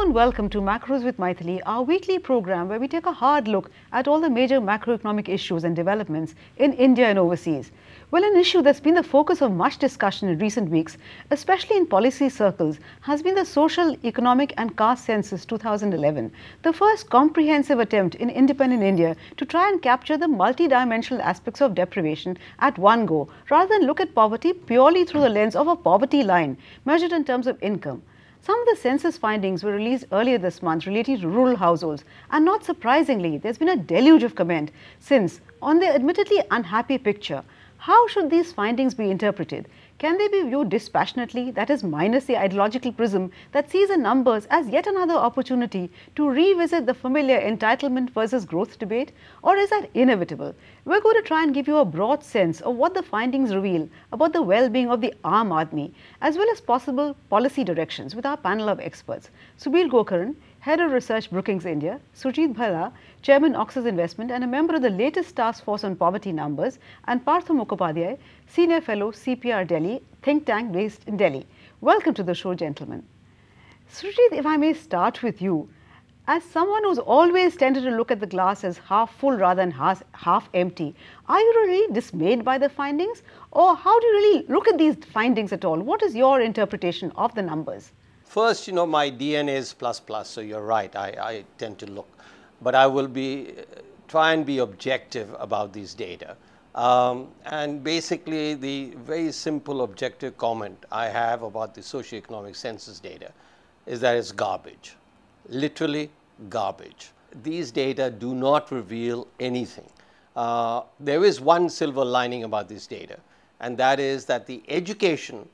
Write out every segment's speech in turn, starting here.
and welcome to Macros with Mythili, our weekly program where we take a hard look at all the major macroeconomic issues and developments in India and overseas. Well, an issue that's been the focus of much discussion in recent weeks, especially in policy circles, has been the Social, Economic and Caste Census 2011, the first comprehensive attempt in independent India to try and capture the multidimensional aspects of deprivation at one go, rather than look at poverty purely through the lens of a poverty line measured in terms of income. Some of the census findings were released earlier this month relating to rural households, and not surprisingly, there's been a deluge of comment since on the admittedly unhappy picture. How should these findings be interpreted? Can they be viewed dispassionately, that is minus the ideological prism that sees the numbers as yet another opportunity to revisit the familiar entitlement versus growth debate? Or is that inevitable? We're going to try and give you a broad sense of what the findings reveal about the well-being of the Aam Aadmi, as well as possible policy directions with our panel of experts. Subir Gokarn, Head of Research, Brookings, India; Surjit Bhalla, Chairman, Oxus Investment and a member of the latest Task Force on Poverty Numbers; and Partha Mukhopadhyay, Senior Fellow, CPR Delhi, think tank based in Delhi. Welcome to the show, gentlemen. Surjit, if I may start with you. As someone who's always tended to look at the glass as half full rather than half empty, are you really dismayed by the findings? Or how do you really look at these findings at all? What is your interpretation of the numbers? First, my DNA is plus plus, so you're right, I tend to look. But I will try and be objective about these data. And basically, the very simple objective comment I have about the socioeconomic census data is that it's garbage, literally garbage. These data do not reveal anything. There is one silver lining about this data, and that is that the education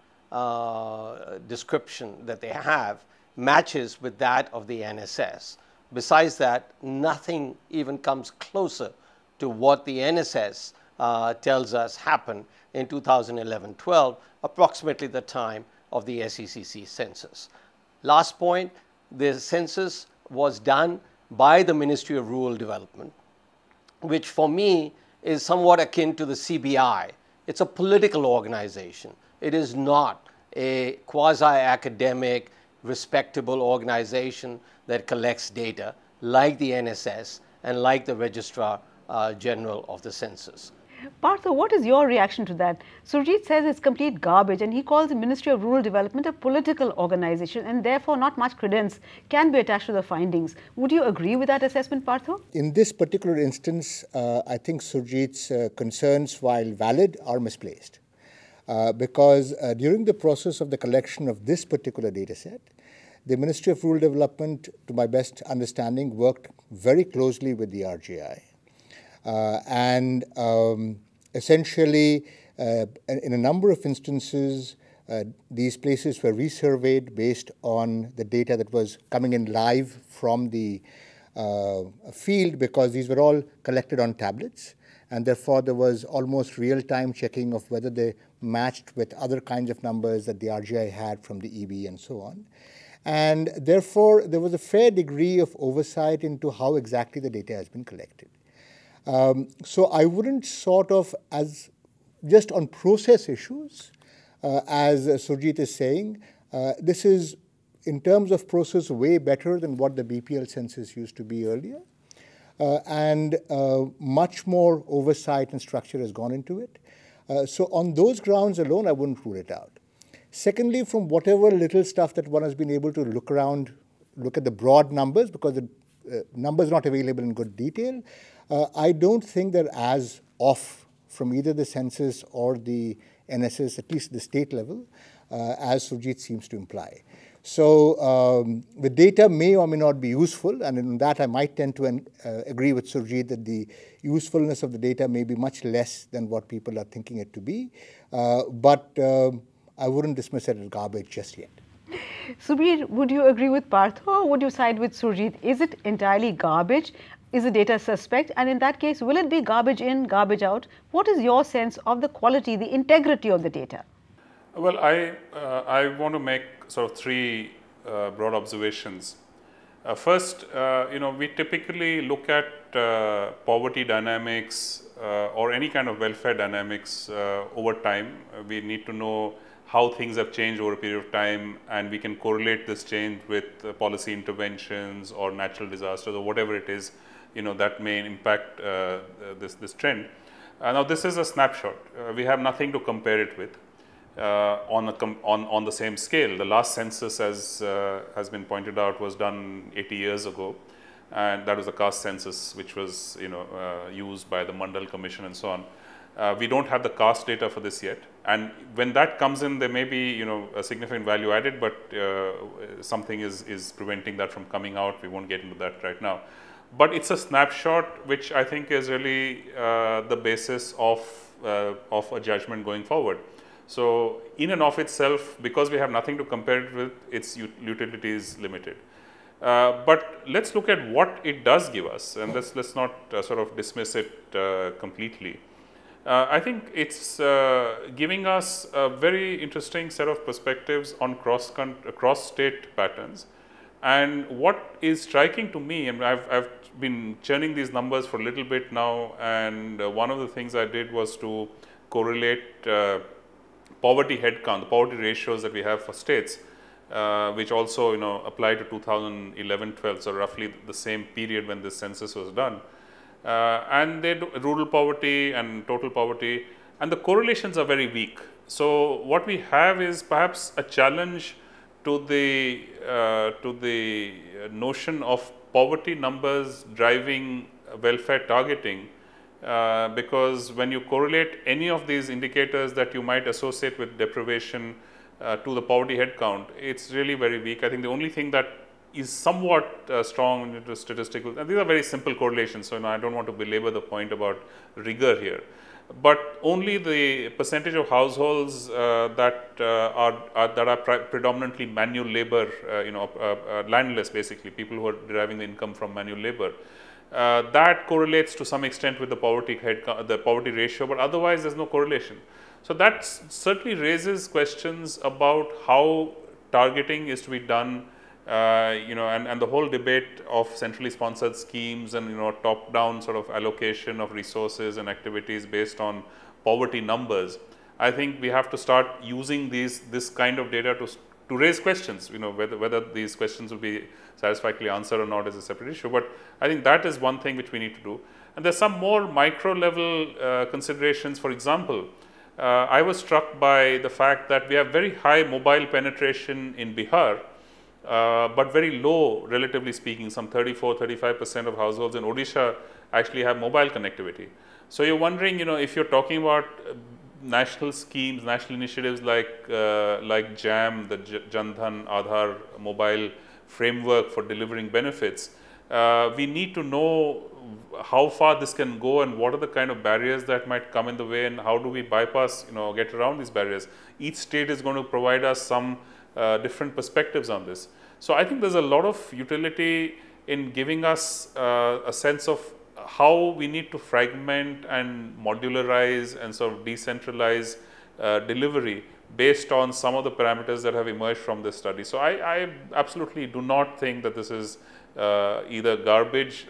description that they have matches with that of the NSS. Besides that, nothing even comes closer to what the NSS tells us happened in 2011-12, approximately the time of the SECC census. Last point, the census was done by the Ministry of Rural Development, which for me is somewhat akin to the CBI. It's a political organization. It is not a quasi-academic, respectable organization that collects data like the NSS and like the Registrar General of the Census. Partha, what is your reaction to that? Surjit says it's complete garbage and he calls the Ministry of Rural Development a political organization and therefore not much credence can be attached to the findings. Would you agree with that assessment, Partha? In this particular instance, I think Surjit's concerns, while valid, are misplaced. Because during the process of the collection of this particular data set, the Ministry of Rural Development, to my best understanding, worked very closely with the RGI. Essentially, in a number of instances, these places were resurveyed based on the data that was coming in live from the field, because these were all collected on tablets. And therefore, there was almost real-time checking of whether they matched with other kinds of numbers that the RGI had from the EB and so on. And therefore, there was a fair degree of oversight into how exactly the data has been collected. So I wouldn't sort of, as just on process issues, as Surjit is saying, this is, in terms of process, way better than what the BPL census used to be earlier. And much more oversight and structure has gone into it. So on those grounds alone, I wouldn't rule it out. Secondly, from whatever little stuff that one has been able to look around, look at the broad numbers, because the numbers not available in good detail, I don't think they're as off from either the census or the NSS, at least the state level, as Surjit seems to imply. So the data may or may not be useful, and in that I might tend to agree with Surjit that the usefulness of the data may be much less than what people are thinking it to be. But I wouldn't dismiss it as garbage just yet. Subir, would you agree with Partha or would you side with Surjit? Is it entirely garbage? Is the data suspect? And in that case, will it be garbage in, garbage out? What is your sense of the quality, the integrity of the data? Well, I want to make sort of three broad observations. First, we typically look at poverty dynamics or any kind of welfare dynamics over time. We need to know how things have changed over a period of time, and we can correlate this change with policy interventions or natural disasters or whatever it is, that may impact this trend. Now, this is a snapshot. We have nothing to compare it with on the same scale. The last census, as has been pointed out, was done 80 years ago, and that was the Caste Census, which was used by the Mandal Commission and so on. We don't have the caste data for this yet, and when that comes in, there may be a significant value added, but something is preventing that from coming out. We won't get into that right now. But it's a snapshot which I think is really the basis of a judgment going forward. So in and of itself, because we have nothing to compare it with, its utility is limited. But let's look at what it does give us, and let's not sort of dismiss it completely. I think it's giving us a very interesting set of perspectives on cross-state patterns. And what is striking to me, and I've been churning these numbers for a little bit now, and one of the things I did was to correlate poverty headcount, the poverty ratios that we have for states, which also apply to 2011-12, so roughly the same period when this census was done. And they do rural poverty and total poverty, and the correlations are very weak. So what we have is perhaps a challenge to the notion of poverty numbers driving welfare targeting, because when you correlate any of these indicators that you might associate with deprivation to the poverty headcount, it's really very weak. I think the only thing that is somewhat strong into statistical, and these are very simple correlations, so I don't want to belabor the point about rigor here, but only the percentage of households that are predominantly manual labor, landless, basically people who are deriving the income from manual labor, that correlates to some extent with the poverty ratio, but otherwise there's no correlation. So that certainly raises questions about how targeting is to be done. And the whole debate of centrally sponsored schemes and top-down sort of allocation of resources and activities based on poverty numbers. I think we have to start using this kind of data to raise questions. Whether these questions will be satisfactorily answered or not is a separate issue. But I think that is one thing which we need to do. And there's some more micro-level considerations. For example, I was struck by the fact that we have very high mobile penetration in Bihar. But very low, relatively speaking, some 34–35% of households in Odisha actually have mobile connectivity. So you're wondering, if you're talking about national schemes, national initiatives like JAM, the Jan Dhan Aadhaar mobile framework for delivering benefits, we need to know how far this can go and what are the kind of barriers that might come in the way, and how do we bypass, get around these barriers. Each state is going to provide us some different perspectives on this. So I think there's a lot of utility in giving us a sense of how we need to fragment and modularize and sort of decentralize delivery based on some of the parameters that have emerged from this study. So I absolutely do not think that this is either garbage,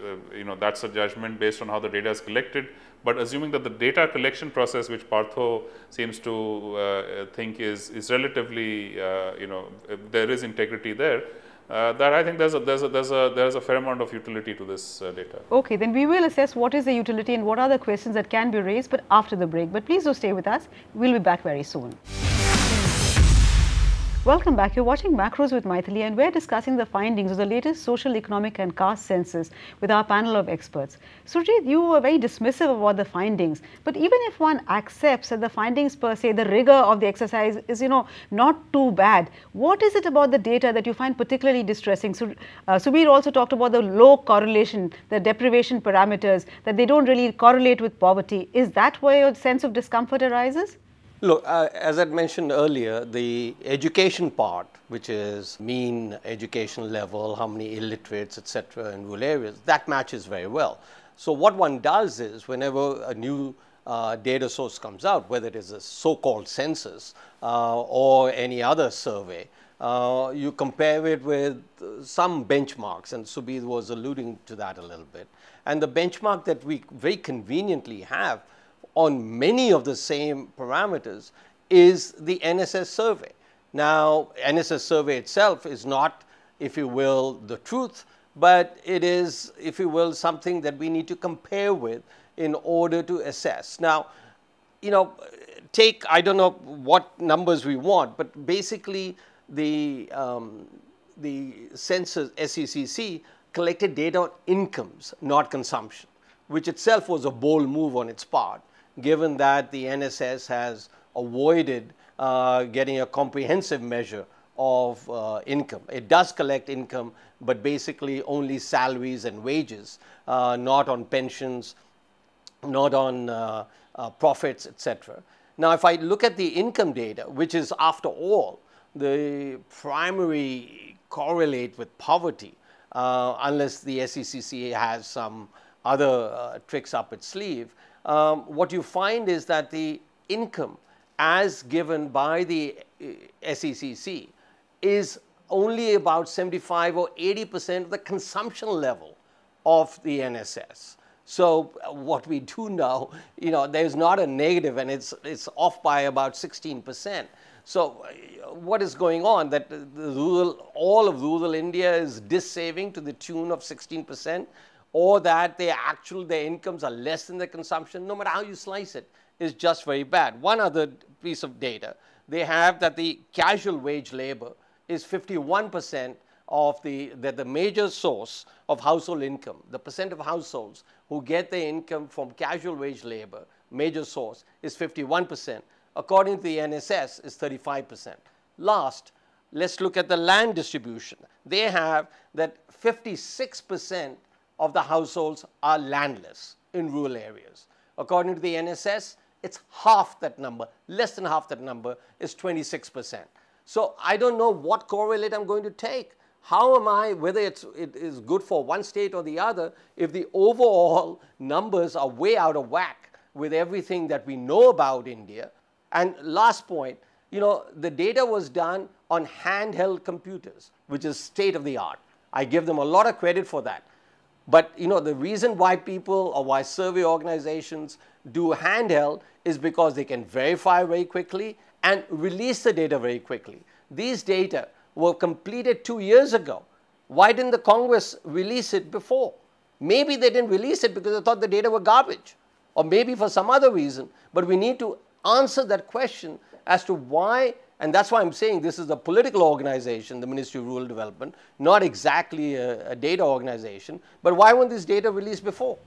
that's a judgment based on how the data is collected, but assuming that the data collection process, which Partha seems to think is relatively, there is integrity there, that I think there's a fair amount of utility to this data. Okay, then we will assess what is the utility and what are the questions that can be raised, but after the break. But please do stay with us. We'll be back very soon. Welcome back. You're watching Macros with Mythili, and we're discussing the findings of the latest social, economic and caste census with our panel of experts. Surjit, you were very dismissive about the findings, but even if one accepts that the findings per se, the rigor of the exercise is, not too bad, what is it about the data that you find particularly distressing? Subir also talked about the low correlation, the deprivation parameters, that they don't really correlate with poverty. Is that where your sense of discomfort arises? Look, as I mentioned earlier, the education part, which is mean education level, how many illiterates, etc., in rural areas, that matches very well. So what one does is, whenever a new data source comes out, whether it is a so-called census or any other survey, you compare it with some benchmarks, and Subir was alluding to that a little bit. And the benchmark that we very conveniently have on many of the same parameters is the NSS survey. Now, NSS survey itself is not, if you will, the truth, but it is, if you will, something that we need to compare with in order to assess. Now, you know, take, I don't know what numbers we want, but basically the census, SECC, collected data on incomes, not consumption, which itself was a bold move on its part, given that the NSS has avoided getting a comprehensive measure of income. It does collect income, but basically only salaries and wages, not on pensions, not on profits, etc. Now, if I look at the income data, which is, after all, the primary correlate with poverty, unless the SECC has some other tricks up its sleeve, what you find is that the income as given by the SECC is only about 75 or 80% of the consumption level of the NSS. So what we do know, you know, there's not a negative, and it's off by about 16%. So what is going on? That the rural, all of rural India is dissaving to the tune of 16%, or that their incomes are less than their consumption, no matter how you slice it, is just very bad. One other piece of data, they have that the casual wage labor is 51% of the major source of household income. The percent of households who get their income from casual wage labor, major source, is 51%. According to the NSS, is 35%. Last, let's look at the land distribution. They have that 56% of the households are landless in rural areas. According to the NSS, it's half that number, less than half that number is 26%. So I don't know what correlate I'm going to take. How am I, whether it is good for one state or the other, if the overall numbers are way out of whack with everything that we know about India? And last point, you know, the data was done on handheld computers, which is state of the art. I give them a lot of credit for that. But, you know, the reason why people or why survey organizations do handheld is because they can verify very quickly and release the data very quickly. These data were completed 2 years ago. Why didn't the Congress release it before? Maybe they didn't release it because they thought the data were garbage, or maybe for some other reason. But we need to answer that question as to why, and that's why I'm saying this is a political organization, the Ministry of Rural Development, not exactly a data organization. But why weren't this data released before?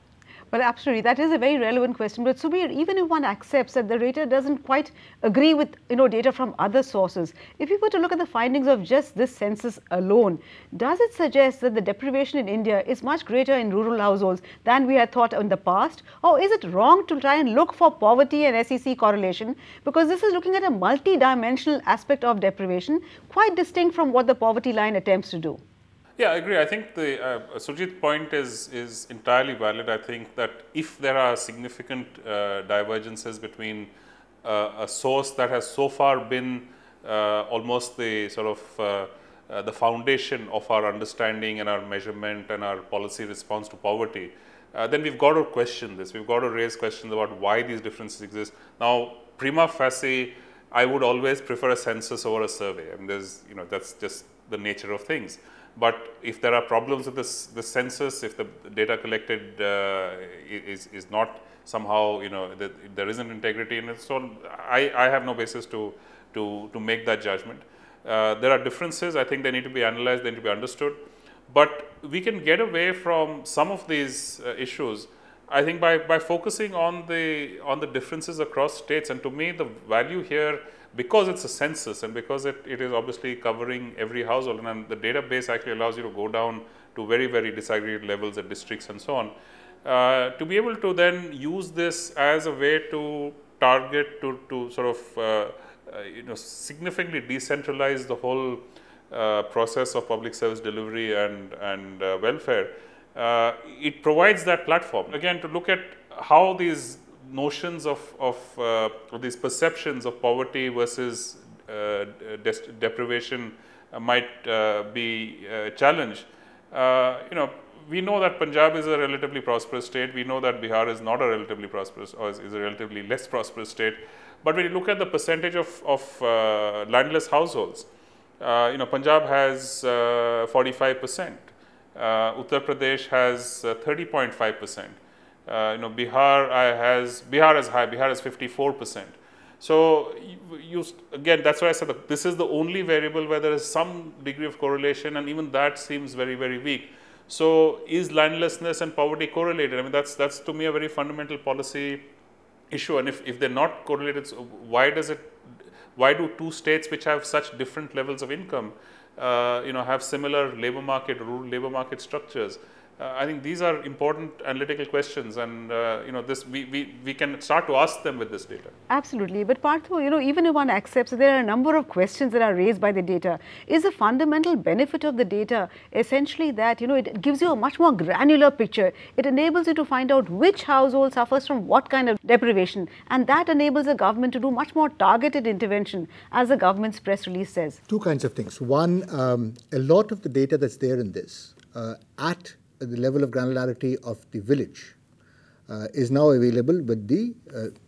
Well, absolutely, that is a very relevant question. But Subir, even if one accepts that the data doesn't quite agree with, you know, data from other sources, if you were to look at the findings of just this census alone, does it suggest that the deprivation in India is much greater in rural households than we had thought in the past? Or is it wrong to try and look for poverty and SEC correlation? Because this is looking at a multi-dimensional aspect of deprivation, quite distinct from what the poverty line attempts to do. Yeah, I agree. I think the Surjit's point is entirely valid. I think that if there are significant divergences between a source that has so far been almost the sort of the foundation of our understanding and our measurement and our policy response to poverty, then we've got to question this. We've got to raise questions about why these differences exist. Now, prima facie, I would always prefer a census over a survey. I mean, there's, you know, that's just the nature of things. But if there are problems with the census, if the data collected is not somehow, you know, there isn't integrity in it, so I have no basis to make that judgment. There are differences. I think they need to be analyzed, they need to be understood. But we can get away from some of these issues, I think, by focusing on the differences across states. And to me, the value here, because it's a census and because it is obviously covering every household, and the database actually allows you to go down to very, very disaggregated levels at districts and so on, to be able to then use this as a way to target, to sort of you know, significantly decentralize the whole process of public service delivery and welfare. It provides that platform again to look at how these notions of these perceptions of poverty versus deprivation might be challenged. You know, we know that Punjab is a relatively prosperous state. We know that Bihar is not a relatively prosperous, or is a relatively less prosperous state. But when you look at the percentage of landless households, Punjab has 45%, Uttar Pradesh has 30.5%, Bihar is high, Bihar is 54%. So again, that's why I said that this is the only variable where there is some degree of correlation, and even that seems very, very weak. So is landlessness and poverty correlated? I mean, that's to me a very fundamental policy issue. And if they're not correlated, so why do two states which have such different levels of income, have similar labor market, rural labor market structures? I think these are important analytical questions, and we can start to ask them with this data. Absolutely, but Partha, even if one accepts that there are a number of questions that are raised by the data, is the fundamental benefit of the data essentially that it gives you a much more granular picture. It enables you to find out which household suffers from what kind of deprivation, and that enables the government to do much more targeted intervention, as the government's press release says. Two kinds of things. One, a lot of the data that's there in this at the level of granularity of the village is now available with the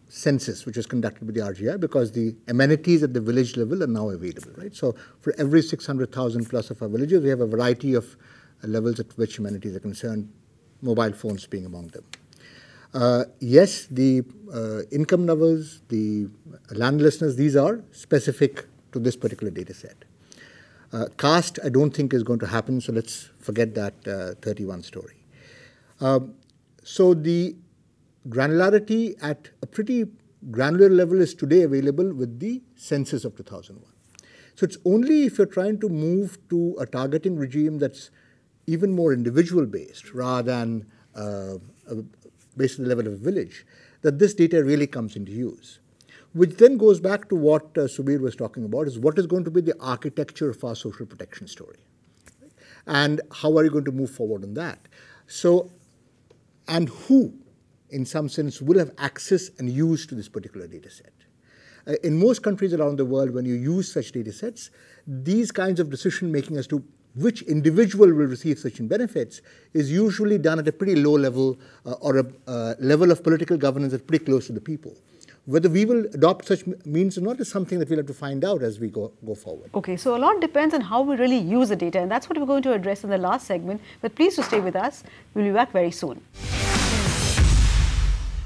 census, which was conducted by the RGI, because the amenities at the village level are now available, right? So for every 600,000 plus of our villages, we have a variety of levels at which amenities are concerned, mobile phones being among them. Yes, the income levels, the landlessness, these are specific to this particular data set. Caste, I don't think is going to happen, so let's forget that 31 story. So the granularity at a pretty granular level is today available with the census of 2001. So it's only if you're trying to move to a targeting regime that's even more individual based rather than based on the level of a village that this data really comes into use. Which then goes back to what Subir was talking about, is what is going to be the architecture of our social protection story, right? And how are you going to move forward on that? So, and who, in some sense, will have access and use to this particular data set? In most countries around the world, when you use such data sets, these kinds of decision making as to which individual will receive such benefits is usually done at a pretty low level or a level of political governance that's pretty close to the people. Whether we will adopt such means or not is something that we'll have to find out as we go forward. Okay, so a lot depends on how we really use the data, and that's what we're going to address in the last segment. But please do stay with us. We'll be back very soon.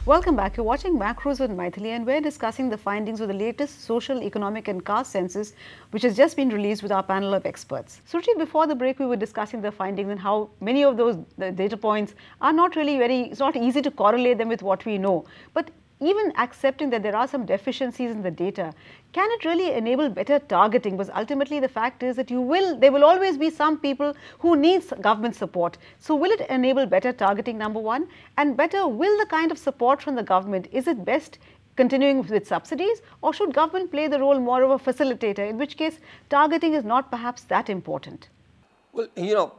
Welcome back. You're watching Macros with Mythili, and we're discussing the findings of the latest social, economic and caste census, which has just been released with our panel of experts. Surjit, before the break, we were discussing the findings and how many of those data points are not really it's not easy to correlate them with what we know. But even accepting that there are some deficiencies in the data, can it really enable better targeting? Because ultimately the fact is that there will always be some people who need government support. So will it enable better targeting, number one? And better, will the kind of support from the government, is it best continuing with subsidies, or should government play the role more of a facilitator, in which case targeting is not perhaps that important? Well,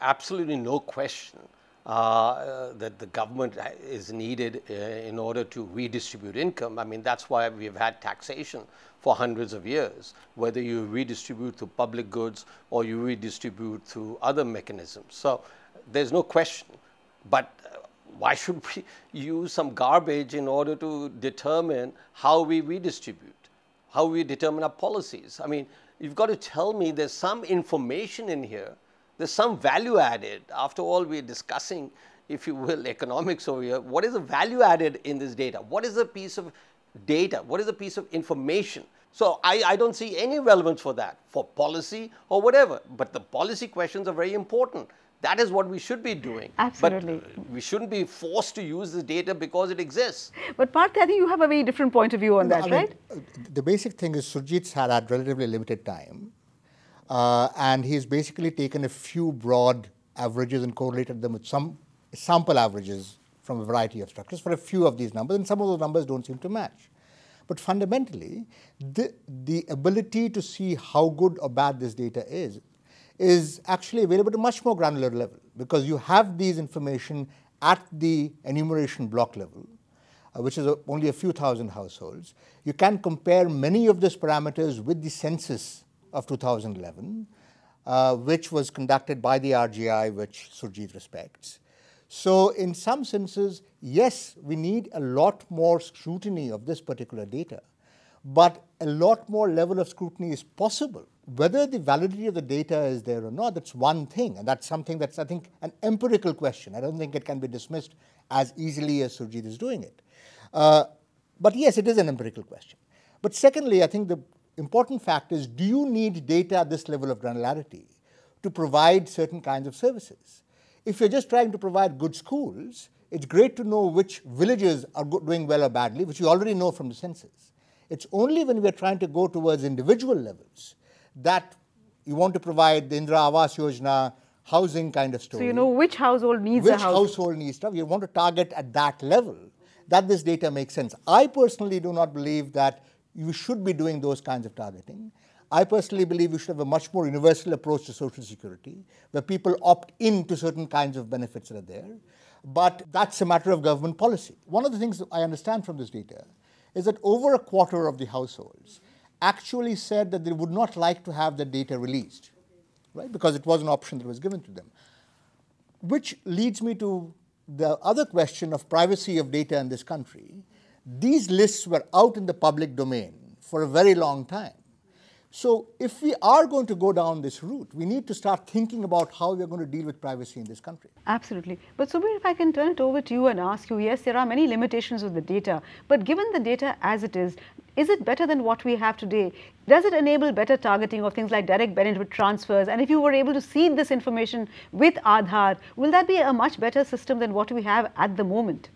absolutely no question that the government is needed in order to redistribute income. I mean, that's why we've had taxation for hundreds of years, whether you redistribute through public goods or you redistribute through other mechanisms. So there's no question. But why should we use some garbage in order to determine how we redistribute, how we determine our policies? I mean, you've got to tell me there's some information in here. There's some value added. After all, we're discussing, if you will, economics over here. What is the value added in this data? What is a piece of data? What is a piece of information? So I don't see any relevance for that, for policy or whatever. But the policy questions are very important. That is what we should be doing. Absolutely. But we shouldn't be forced to use this data because it exists. But Partha, I think you have a very different point of view on that, right? The basic thing is Surjit's had relatively limited time. And he's basically taken a few broad averages and correlated them with some sample averages from a variety of structures for a few of these numbers, and some of those numbers don't seem to match. But fundamentally, the ability to see how good or bad this data is actually available at a much more granular level, because you have these information at the enumeration block level, which is only a few thousand households. You can compare many of those parameters with the census of 2011, which was conducted by the RGI, which Surjit respects. So in some senses, yes, we need a lot more scrutiny of this particular data, but a lot more level of scrutiny is possible. Whether the validity of the data is there or not, that's one thing, and that's something that's, I think, an empirical question. I don't think it can be dismissed as easily as Surjit is doing it. But yes, it is an empirical question. But secondly, I think the important fact is, do you need data at this level of granularity to provide certain kinds of services? If you're just trying to provide good schools, it's great to know which villages are doing well or badly, which you already know from the census. It's only when we're trying to go towards individual levels that you want to provide the Indira Awas Yojana housing kind of story. So you know which household needs a house. Which household needs stuff. You want to target at that level that this data makes sense. I personally do not believe that you should be doing those kinds of targeting. I personally believe we should have a much more universal approach to social security, where people opt in to certain kinds of benefits that are there. But that's a matter of government policy. One of the things that I understand from this data is that over a quarter of the households actually said that they would not like to have the data released, right? Because it was an option that was given to them. Which leads me to the other question of privacy of data in this country. These lists were out in the public domain for a very long time. So if we are going to go down this route, we need to start thinking about how we are going to deal with privacy in this country. Absolutely. But Subir, if I can turn it over to you and ask you, yes, there are many limitations with the data, but given the data as it is it better than what we have today? Does it enable better targeting of things like direct benefit transfers? And if you were able to seed this information with Aadhaar, will that be a much better system than what we have at the moment?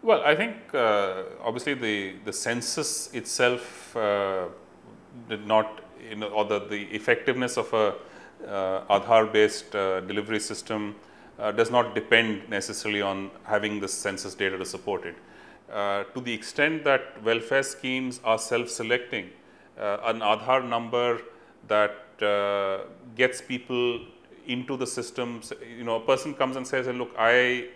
Well, I think obviously the census itself did not, or the effectiveness of a Aadhaar-based delivery system does not depend necessarily on having the census data to support it. To the extent that welfare schemes are self-selecting, an Aadhaar number that gets people into the systems, a person comes and says, look, I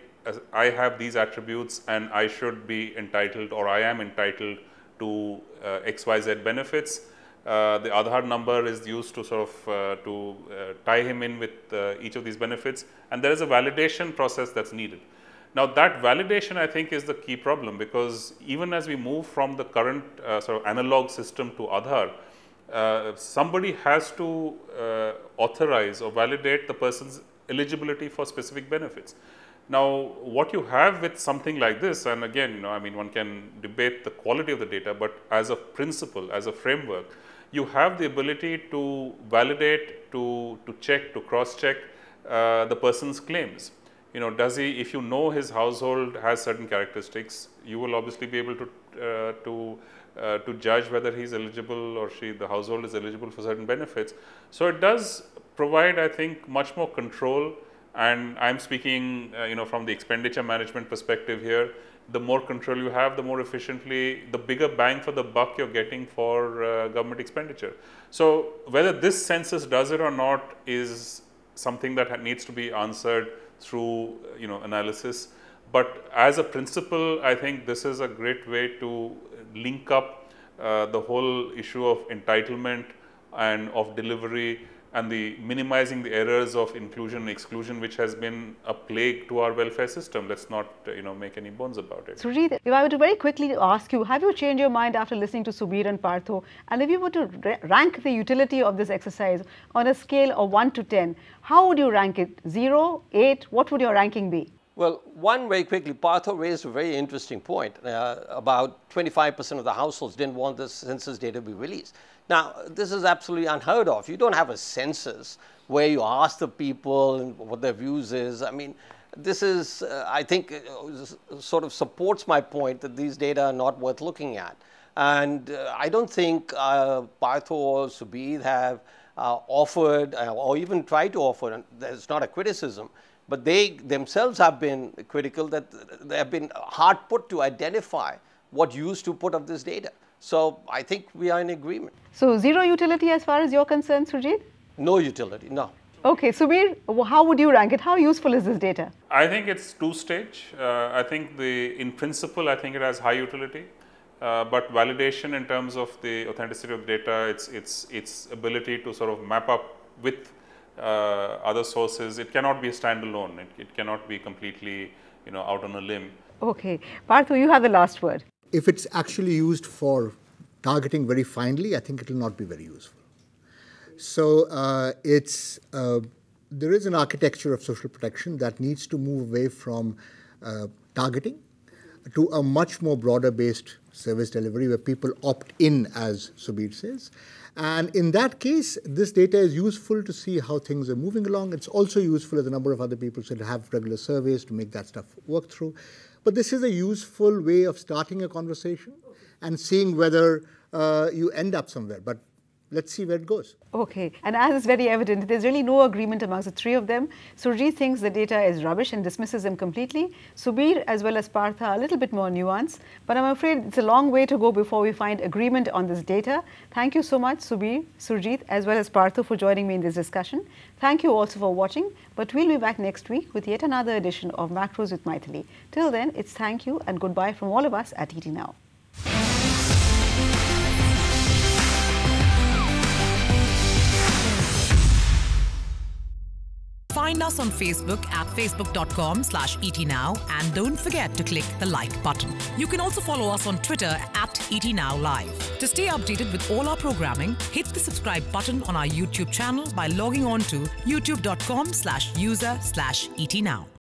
have these attributes and I should be entitled, or I am entitled to XYZ benefits. The Aadhaar number is used to sort of tie him in with each of these benefits, and there is a validation process that's needed. Now that validation, I think, is the key problem, because even as we move from the current sort of analog system to Aadhaar, somebody has to authorize or validate the person's eligibility for specific benefits. Now, what you have with something like this, and again, I mean, one can debate the quality of the data, but as a principle, as a framework, you have the ability to validate, to check, to cross-check the person's claims. Does he, if you know his household has certain characteristics, you will obviously be able to judge whether he's eligible or the household is eligible for certain benefits. So it does provide, I think, much more control. And I'm speaking, from the expenditure management perspective here. The more control you have, the more efficiently, the bigger bang for the buck you're getting for government expenditure. So whether this census does it or not is something that needs to be answered through, analysis. But as a principle, I think this is a great way to link up the whole issue of entitlement and of delivery, and the minimizing the errors of inclusion and exclusion, which has been a plague to our welfare system. Let's not, make any bones about it. Surjit, if I were to very quickly ask you, have you changed your mind after listening to Subir and Partha? And if you were to rank the utility of this exercise on a scale of 1 to 10, how would you rank it? 0, 8, what would your ranking be? Well, one, very quickly, Partha raised a very interesting point. About 25% of the households didn't want the census data to be released. Now, this is absolutely unheard of. You don't have a census where you ask the people what their views is. I mean, this is, I think, sort of supports my point that these data are not worth looking at. And I don't think Partha or Subir have offered or even tried to offer, and there's not a criticism, but they themselves have been critical that they have been hard put to identify what use to put of this data. So I think we are in agreement. So 0 utility as far as you're concerned, Surjit? No utility, no. Okay, Subir, how would you rank it? How useful is this data? I think it's two-stage. I think in principle, I think it has high utility. But validation in terms of the authenticity of the data, its ability to sort of map up with other sources. It cannot be a standalone. It cannot be completely, out on a limb. Okay. Partha, you have the last word. If it's actually used for targeting very finely, I think it will not be very useful. So there is an architecture of social protection that needs to move away from targeting to a much more broader based service delivery where people opt in, as Subir says. And in that case, this data is useful to see how things are moving along. It's also useful, as a number of other people said, to have regular surveys to make that stuff work through. But this is a useful way of starting a conversation and seeing whether you end up somewhere. But let's see where it goes. Okay. And as is very evident, there's really no agreement amongst the three of them. Surjit thinks the data is rubbish and dismisses them completely. Subir as well as Partha are a little bit more nuanced. But I'm afraid it's a long way to go before we find agreement on this data. Thank you so much, Subir, Surjit, as well as Partha, for joining me in this discussion. Thank you also for watching. But we'll be back next week with yet another edition of Macros with Mythili. Till then, it's thank you and goodbye from all of us at ET Now. Find us on Facebook at facebook.com/etnow and don't forget to click the like button. You can also follow us on Twitter at etnowlive. To stay updated with all our programming, hit the subscribe button on our YouTube channel by logging on to youtube.com/user/etnow.